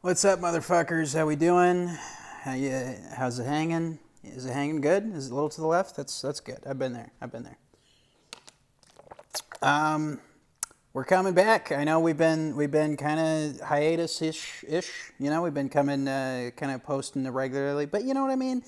What's up, motherfuckers? How we doing? How's it hanging? Is it hanging good? Is it a little to the left? That's good. I've been there. We're coming back. I know we've been kind of hiatus-ish. We've been coming kind of posting regularly, but you know what I mean.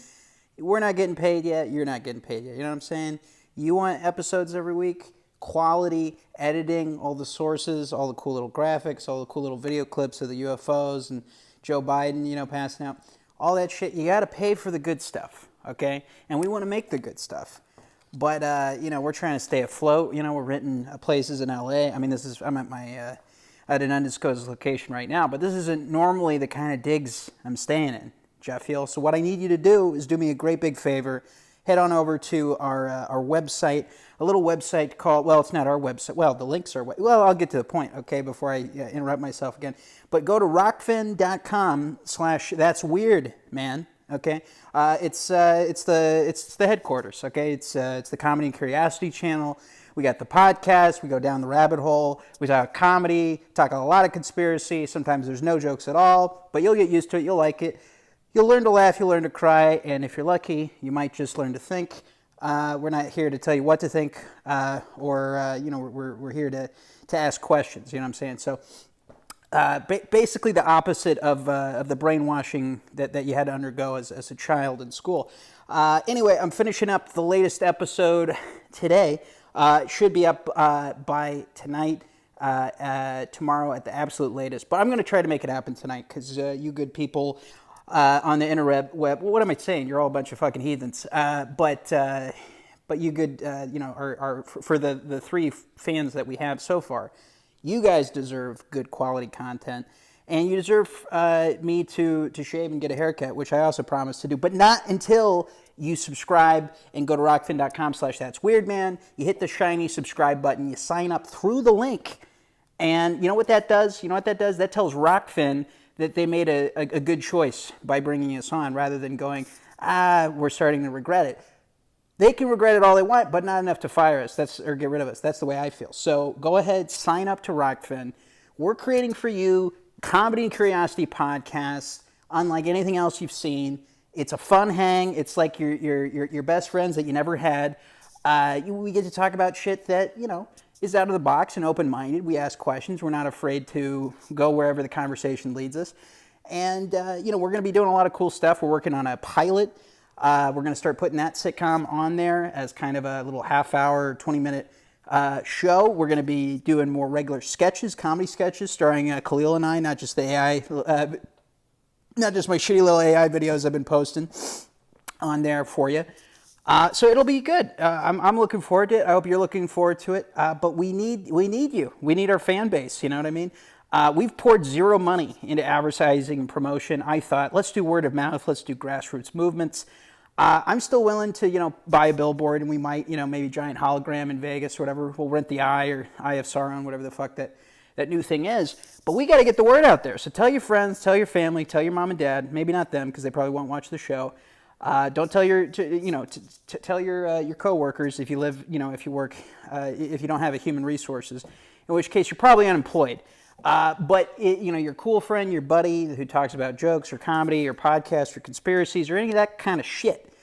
We're not getting paid yet. You're not getting paid yet. You know what I'm saying? You want episodes every week, quality editing, all the sources, all the cool little graphics, all the cool little video clips of the UFOs and Joe Biden, passing out. All that shit, you got to pay for the good stuff, okay? And we want to make the good stuff. But, we're trying to stay afloat. We're renting places in LA. I mean, I'm at an undisclosed location right now, but this isn't normally the kind of digs I'm staying in, Jeff Hill. So what I need you to do is do me a great big favor. Head on over to our website, a little website called, well, it's not our website. Well, the links are, well, I'll get to the point, okay, before I interrupt myself again. But go to rockfin.com/that's weird, man, okay? It's the headquarters, okay? It's the Comedy and Curiosity channel. We got the podcast. We go down the rabbit hole. We talk comedy, talk a lot of conspiracy. Sometimes there's no jokes at all, but you'll get used to it. You'll like it. You'll learn to laugh, you'll learn to cry, and if you're lucky, you might just learn to think. We're not here to tell you what to think, we're here to ask questions, you know what I'm saying? So basically the opposite of the brainwashing that you had to undergo as a child in school. Anyway, I'm finishing up the latest episode today. It should be up by tonight. Tomorrow at the absolute latest. But I'm going to try to make it happen tonight because you good people on the interweb, what am I saying? You're all a bunch of fucking heathens. But you good, are for the three fans that we have so far, you guys deserve good quality content. And you deserve me to shave and get a haircut, which I also promised to do, but not until you subscribe and go to rockfin.com/that's weird, man. You hit the shiny subscribe button, you sign up through the link, and you know what that does? That tells Rockfin that they made a good choice by bringing us on rather than going, we're starting to regret it. They can regret it all they want, but not enough to fire us or get rid of us. That's the way I feel. So go ahead, sign up to Rockfin. We're creating for you comedy and curiosity podcasts unlike anything else you've seen. It's a fun hang. It's like your best friends that you never had. We get to talk about shit that, is out of the box and open-minded. We ask questions. We're not afraid to go wherever the conversation leads us. And, we're going to be doing a lot of cool stuff. We're working on a pilot. We're going to start putting that sitcom on there as kind of a little half-hour, 20-minute show. We're going to be doing more regular sketches, comedy sketches, starring Khalil and I, not just the AI, not just my shitty little AI videos I've been posting on there for you. So it'll be good. I'm looking forward to it. I hope you're looking forward to it. But we need you. We need our fan base. You know what I mean? We've poured zero money into advertising and promotion. I thought, let's do word of mouth. Let's do grassroots movements. I'm still willing to, buy a billboard, and we might, maybe giant hologram in Vegas or whatever. We'll rent the Eye or Eye of Sauron, whatever the fuck that new thing is. But we got to get the word out there. So tell your friends, tell your family, tell your mom and dad. Maybe not them because they probably won't watch the show. Don't tell tell your coworkers if you live, if you work, if you don't have a human resources, in which case you're probably unemployed. But your cool friend, your buddy who talks about jokes or comedy or podcasts or conspiracies or any of that kind of shit,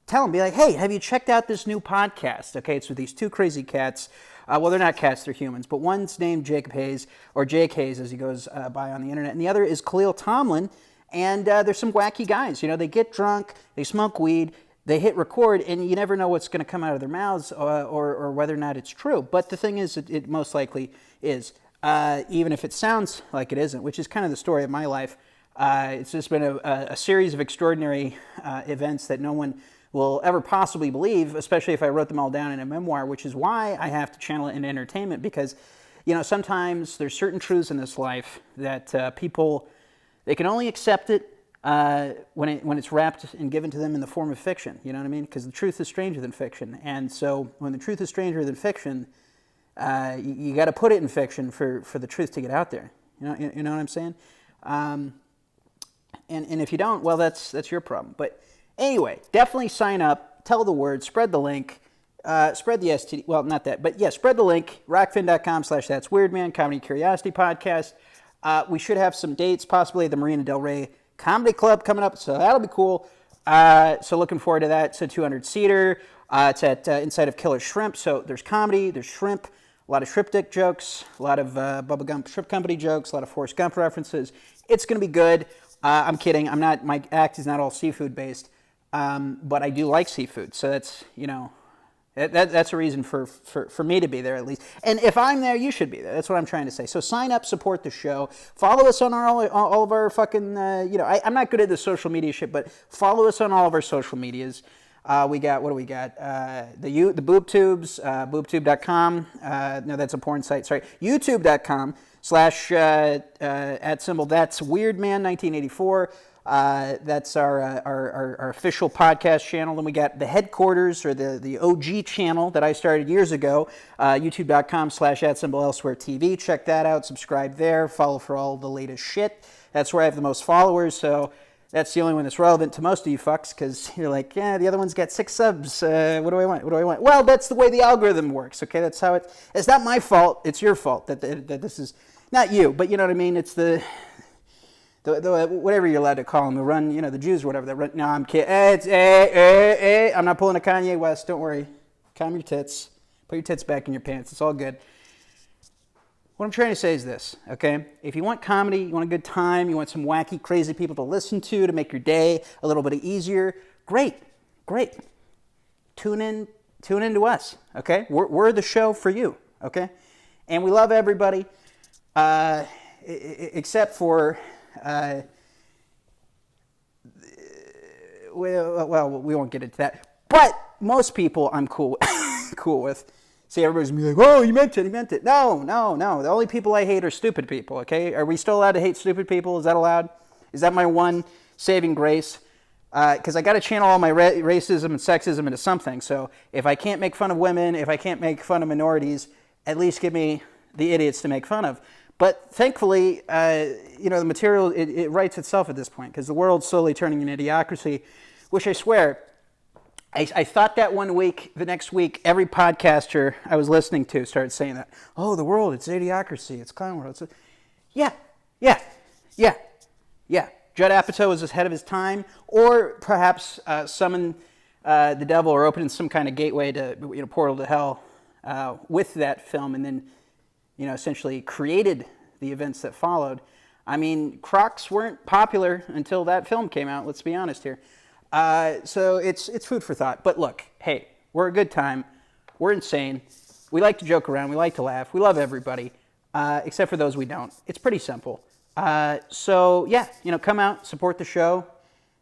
tell them, be like, hey, have you checked out this new podcast? Okay, it's with these two crazy cats. Well, they're not cats, they're humans. But one's named Jacob Hayes, or Jake Hayes as he goes by on the internet, and the other is Khalil Tomlin. And there's some wacky guys. They get drunk, they smoke weed, they hit record, and you never know what's going to come out of their mouths or whether or not it's true. But the thing is, it most likely is, even if it sounds like it isn't, which is kind of the story of my life. It's just been a series of extraordinary events that no one will ever possibly believe, especially if I wrote them all down in a memoir, which is why I have to channel it into entertainment, because, sometimes there's certain truths in this life that people... They can only accept it when it's wrapped and given to them in the form of fiction. You know what I mean? Because the truth is stranger than fiction. And so when the truth is stranger than fiction, you got to put it in fiction for the truth to get out there. You know what I'm saying? And if you don't, well, that's your problem. But anyway, definitely sign up, tell the word, spread the link, spread the STD. Well, not that, but yeah, spread the link. Rockfin.com/that's weird, man. Comedy Curiosity Podcast. We should have some dates, possibly at the Marina Del Rey Comedy Club coming up, so that'll be cool. So looking forward to that. It's a 200-seater. It's at inside of Killer Shrimp. So there's comedy, there's shrimp, a lot of shrimp dick jokes, a lot of Bubba Gump Shrimp Company jokes, a lot of Forrest Gump references. It's going to be good. I'm kidding. My act is not all seafood based, but I do like seafood. So that's, that's a reason for me to be there at least. And if I'm there, you should be there. That's what I'm trying to say. So sign up, support the show. Follow us on all of our fucking, I'm not good at the social media shit, but follow us on all of our social medias. We got, what do we got? The boob tubes, boobtube.com. No, that's a porn site. Sorry. YouTube.com/ @ that's Weirdman1984. That's our official podcast channel. Then we got the headquarters, or the OG channel that I started years ago, youtube.com/ @elsewhere TV. Check that out. Subscribe there. Follow for all the latest shit. That's where I have the most followers, so that's the only one that's relevant to most of you fucks, because you're like, yeah, the other one's got 6 subs. What do I want? What do I want? Well, that's the way the algorithm works, okay? That's how it's not my fault. It's your fault that this is, not you, but you know what I mean? It's the whatever you're allowed to call them, the Jews or whatever. That run. No, I'm kidding. I'm not pulling a Kanye West. Don't worry. Calm your tits. Put your tits back in your pants. It's all good. What I'm trying to say is this, okay? If you want comedy, you want a good time, you want some wacky, crazy people to listen to make your day a little bit easier, great. Tune in to us, okay? We're the show for you, okay? And we love everybody, except for, well, we won't get into that. But most people I'm cool with. See, everybody's gonna be like, oh, he meant it. No. The only people I hate are stupid people, okay? Are we still allowed to hate stupid people? Is that allowed? Is that my one saving grace? Because I got to channel all my racism and sexism into something. So if I can't make fun of women, if I can't make fun of minorities, at least give me the idiots to make fun of. But thankfully, the material, it writes itself at this point, because the world's slowly turning an idiocracy, which I swear, I thought that one week, the next week, every podcaster I was listening to started saying that. Oh, the world, it's idiocracy, it's clown world. Yeah. Judd Apatow was ahead of his time, or perhaps summoned the devil or opened some kind of gateway to, portal to hell with that film, and then, essentially created the events that followed. I mean, Crocs weren't popular until that film came out, let's be honest here. So it's food for thought. But look, hey, we're a good time. We're insane. We like to joke around. We like to laugh. We love everybody, except for those we don't. It's pretty simple. So yeah, come out, support the show,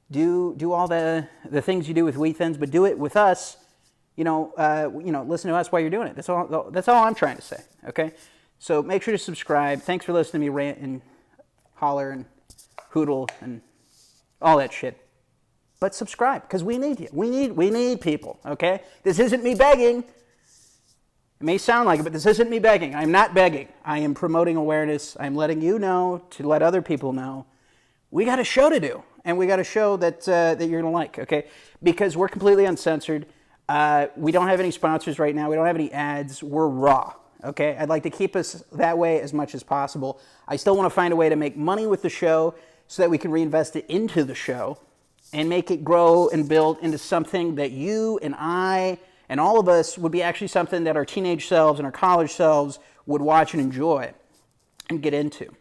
do all the things you do with Weathens, but do it with us. Listen to us while you're doing it. That's all I'm trying to say. Okay. So make sure to subscribe. Thanks for listening to me rant and holler and hoodle and all that shit. But subscribe, because we need you. We need people, okay? This isn't me begging. It may sound like it, but this isn't me begging. I'm not begging. I am promoting awareness. I'm letting you know to let other people know. We got a show to do, and we got a show that you're going to like, okay? Because we're completely uncensored. We don't have any sponsors right now. We don't have any ads. We're raw, okay? I'd like to keep us that way as much as possible. I still want to find a way to make money with the show so that we can reinvest it into the show and make it grow and build into something that you and I and all of us would be actually something that our teenage selves and our college selves would watch and enjoy and get into,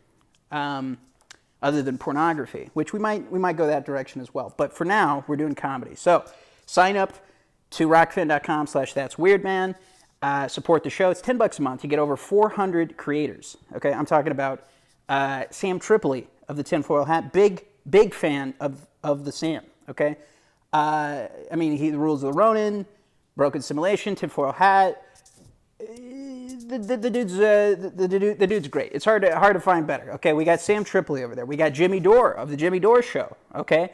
other than pornography, which we might go that direction as well. But for now, we're doing comedy. So sign up to rockfin.com/ that's Weirdman. Support the show. It's $10 a month. You get over 400 creators. Okay, I'm talking about Sam Tripoli of the Tinfoil Hat. Big fan of the Sam, okay? He the Rules of the Ronin, Broken Simulation, Tinfoil Hat. The dude's great. It's hard to find better, okay? We got Sam Tripoli over there. We got Jimmy Dore of the Jimmy Dore Show, okay?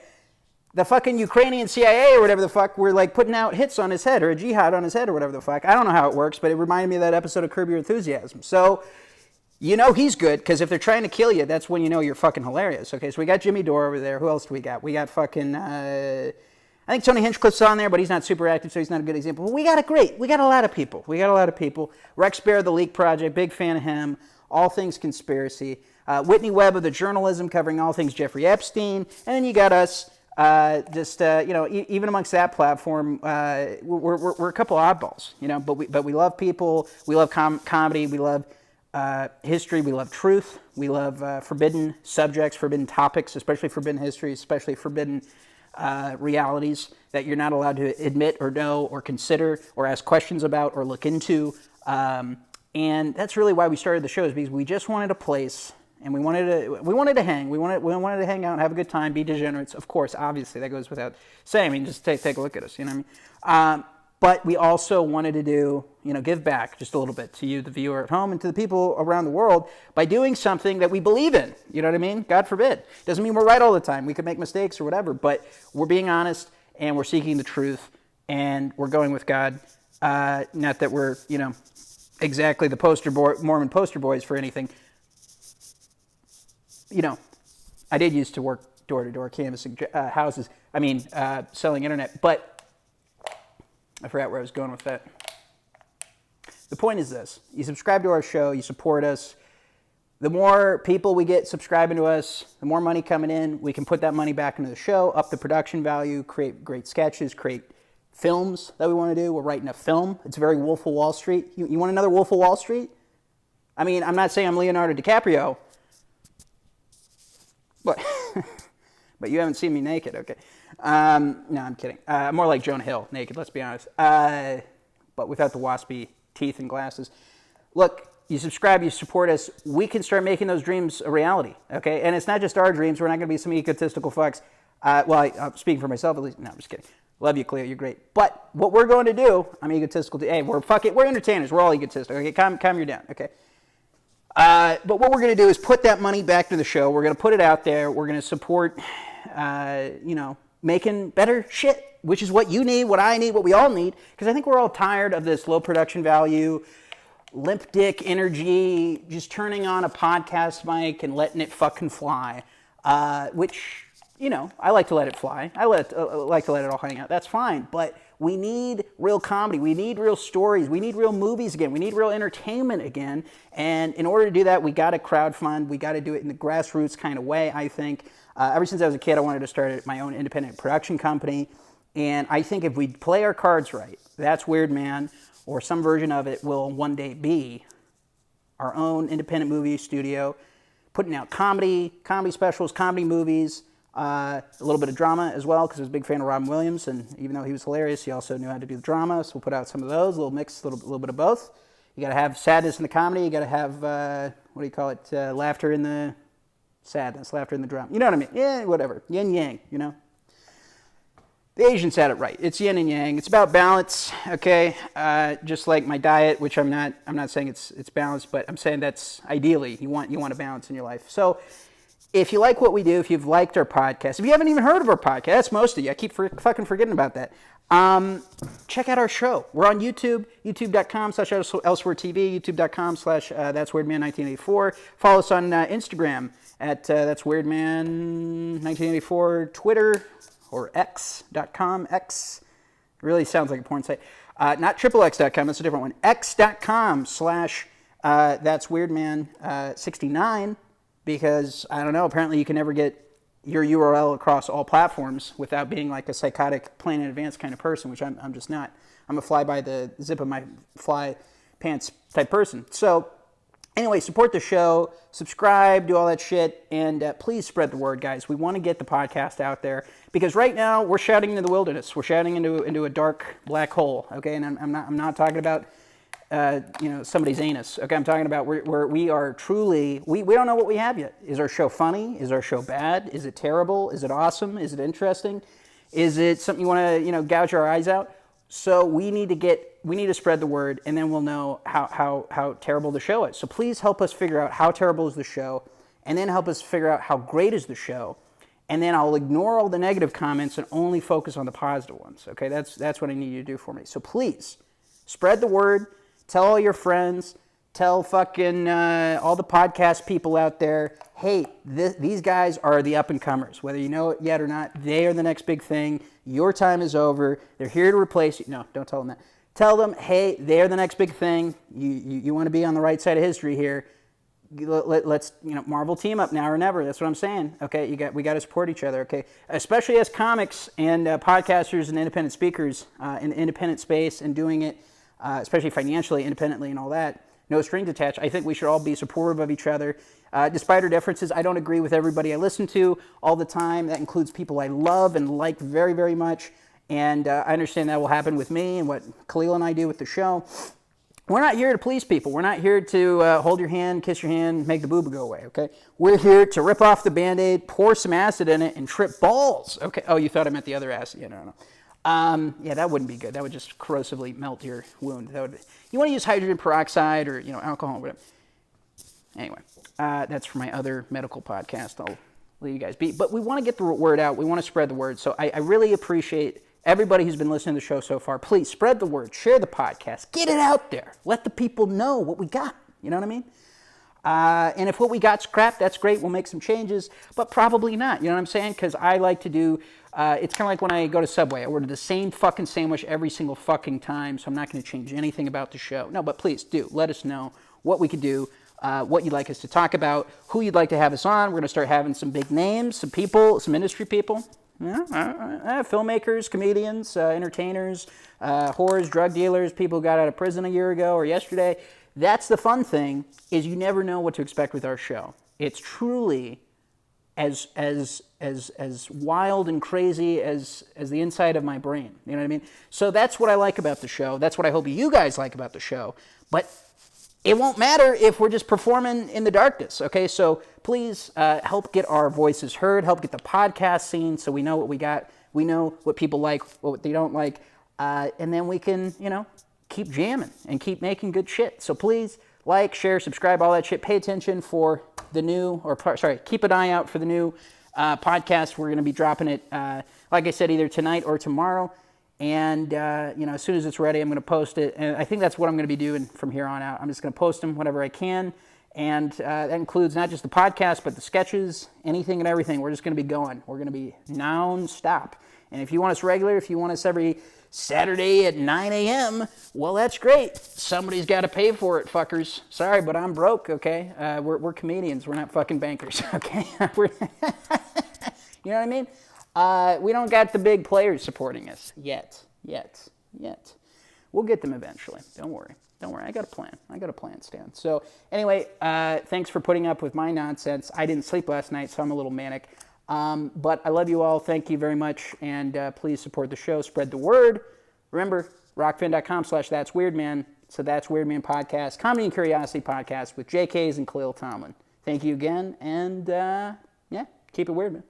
The fucking Ukrainian CIA or whatever the fuck were like putting out hits on his head, or a jihad on his head or whatever the fuck. I don't know how it works, but it reminded me of that episode of Curb Your Enthusiasm. So, he's good, because if they're trying to kill you, that's when you know you're fucking hilarious. Okay, so we got Jimmy Dore over there. Who else do we got? We got fucking, I think Tony Hinchcliffe's on there, but he's not super active, so he's not a good example. But we got a lot of people. Rex Bear, The Leak Project, big fan of him. All Things Conspiracy. Whitney Webb of the journalism, covering all things Jeffrey Epstein. And then you got us, even amongst that platform, we're a couple oddballs, but we love people, we love comedy, we love history, we love truth, we love forbidden subjects, forbidden topics, especially forbidden history, especially forbidden realities that you're not allowed to admit or know or consider or ask questions about or look into. And that's really why we started the shows, because we just wanted a place, and we wanted to hang. We wanted to hang out and have a good time, be degenerates. Of course, obviously, that goes without saying. I mean, just take a look at us, you know what I mean? But we also wanted to do, give back just a little bit to you, the viewer at home, and to the people around the world by doing something that we believe in. You know what I mean? God forbid. Doesn't mean we're right all the time. We could make mistakes or whatever, but we're being honest, and we're seeking the truth, and we're going with God. Not that we're, exactly the Mormon poster boys for anything. I did used to work door-to-door canvassing houses. Selling internet, but I forgot where I was going with that. The point is this. You subscribe to our show, you support us. The more people we get subscribing to us, the more money coming in, we can put that money back into the show, up the production value, create great sketches, create films that we want to do. We're writing a film. It's very Wolf of Wall Street. You want another Wolf of Wall Street? I mean, I'm not saying I'm Leonardo DiCaprio, but you haven't seen me naked, okay? No, I'm kidding. More like Jonah Hill, naked, let's be honest. But without the waspy teeth and glasses. Look, you subscribe, you support us, we can start making those dreams a reality, okay? And it's not just our dreams. We're not going to be some egotistical fucks. I'm speaking for myself at least. No, I'm just kidding. Love you, Cleo, you're great. But what we're going to do, I'm egotistical too. Hey, we're entertainers. We're all egotistical, okay? Calm your down, okay? But what we're going to do is put that money back to the show. We're going to put it out there. We're going to support, making better shit, which is what you need, what I need, what we all need. Because I think we're all tired of this low production value, limp dick energy, just turning on a podcast mic and letting it fucking fly. Which, I like to let it fly. I like to let it all hang out. That's fine. But we need real comedy. We need real stories. We need real movies again. We need real entertainment again. And in order to do that, we got to crowdfund. We got to do it in the grassroots kind of way, I think. Ever since I was a kid, I wanted to start my own independent production company. And I think if we play our cards right, That's Weird Man, or some version of it, will one day be our own independent movie studio, putting out comedy specials, comedy movies, a little bit of drama as well, because I was a big fan of Robin Williams, and even though he was hilarious, he also knew how to do the drama, so we'll put out some of those, a little mix, a little bit of both. You got to have sadness in the comedy, you got to have, laughter in the sadness, laughter in the drama. You know what I mean? Yeah, whatever. Yin yang, The Asians had it right. It's yin and yang. It's about balance, okay? Just like my diet, which I'm not saying it's balanced, but I'm saying that's ideally you want a balance in your life. So if you like what we do, if you've liked our podcast, if you haven't even heard of our podcast, that's most of you. I keep fucking forgetting about that. Check out our show. We're on YouTube, youtube.com/elsewheretv, youtube.com/that'sweirdman1984. Follow us on Instagram at that'sweirdman1984, Twitter, or x.com. X really sounds like a porn site. Not XXX.com, that's a different one. x.com/that'sweirdman69, because, I don't know, apparently you can never get your URL across all platforms without being like a psychotic plan in advance kind of person, which I'm just not. I'm a fly by the zip of my fly pants type person. So anyway, support the show, subscribe, do all that shit, and please spread the word, guys. We want to get the podcast out there, because right now we're shouting into the wilderness. We're shouting into a dark black hole, okay? And I'm not talking about somebody's anus, okay? I'm talking about we are truly, we don't know what we have yet. Is our show funny? Is our show bad? Is it terrible? Is it awesome? Is it interesting? Is it something you want to, gouge our eyes out? So we need to spread the word, and then we'll know how terrible the show is. So please help us figure out how terrible is the show, and then help us figure out how great is the show, and then I'll ignore all the negative comments and only focus on the positive ones. Okay, that's what I need you to do for me. So please spread the word. Tell all your friends. Tell fucking all the podcast people out there, hey, these guys are the up-and-comers. Whether you know it yet or not, they are the next big thing. Your time is over. They're here to replace you. No, don't tell them that. Tell them, hey, they're the next big thing. You want to be on the right side of history here. let's Marvel team up now or never. That's what I'm saying. Okay, we got to support each other. Okay, especially as comics and podcasters and independent speakers in the independent space and doing it, especially financially independently and all that. No strings attached. I think we should all be supportive of each other. Despite our differences, I don't agree with everybody I listen to all the time. That includes people I love and like very, very much. And I understand that will happen with me and what Khalil and I do with the show. We're not here to please people. We're not here to hold your hand, kiss your hand, make the booba go away, okay? We're here to rip off the Band-Aid, pour some acid in it, and trip balls, okay? Oh, you thought I meant the other acid? Yeah, no. Yeah, that wouldn't be good. That would just corrosively melt your wound. You want to use hydrogen peroxide or, alcohol or whatever. Anyway, that's for my other medical podcast. I'll let you guys be. But we want to get the word out. We want to spread the word. So I really appreciate everybody who's been listening to the show so far. Please spread the word. Share the podcast. Get it out there. Let the people know what we got. You know what I mean? And if what we got's crap, that's great. We'll make some changes, but probably not. You know what I'm saying? Because I like to do, it's kind of like when I go to Subway. I order the same fucking sandwich every single fucking time, so I'm not going to change anything about the show. No, but please do. Let us know what we could do, what you'd like us to talk about, who you'd like to have us on. We're going to start having some big names, some people, some industry people. Filmmakers, comedians, entertainers, whores, drug dealers, people who got out of prison a year ago or yesterday. That's the fun thing, is you never know what to expect with our show. It's truly as wild and crazy as the inside of my brain. You know what I mean? So that's what I like about the show. That's what I hope you guys like about the show. But it won't matter if we're just performing in the darkness, okay? So please help get our voices heard, help get the podcast seen so we know what we got, we know what people like, what they don't like, and then we can, keep jamming and keep making good shit. So please like, share, subscribe, all that shit. Pay attention for the new, keep an eye out for the new podcast. We're going to be dropping it, like I said, either tonight or tomorrow. And, as soon as it's ready, I'm going to post it. And I think that's what I'm going to be doing from here on out. I'm just going to post them whenever I can. And that includes not just the podcast, but the sketches, anything and everything. We're just going to be going. We're going to be non-stop. And if you want us regular, if you want us every Saturday at 9 a.m., well, that's great. Somebody's got to pay for it, fuckers. Sorry, but I'm broke, okay? We're comedians. We're not fucking bankers, okay? You know what I mean? We don't got the big players supporting us yet. We'll get them eventually. Don't worry. I got a plan, Stan. So anyway, thanks for putting up with my nonsense. I didn't sleep last night, so I'm a little manic. But I love you all. Thank you very much. And please support the show. Spread the word. Remember, rockfin.com/thatsweirdman. So That's Weird Man podcast, Comedy and Curiosity podcast with JKs and Khalil Tomlin. Thank you again. And keep it weird, man.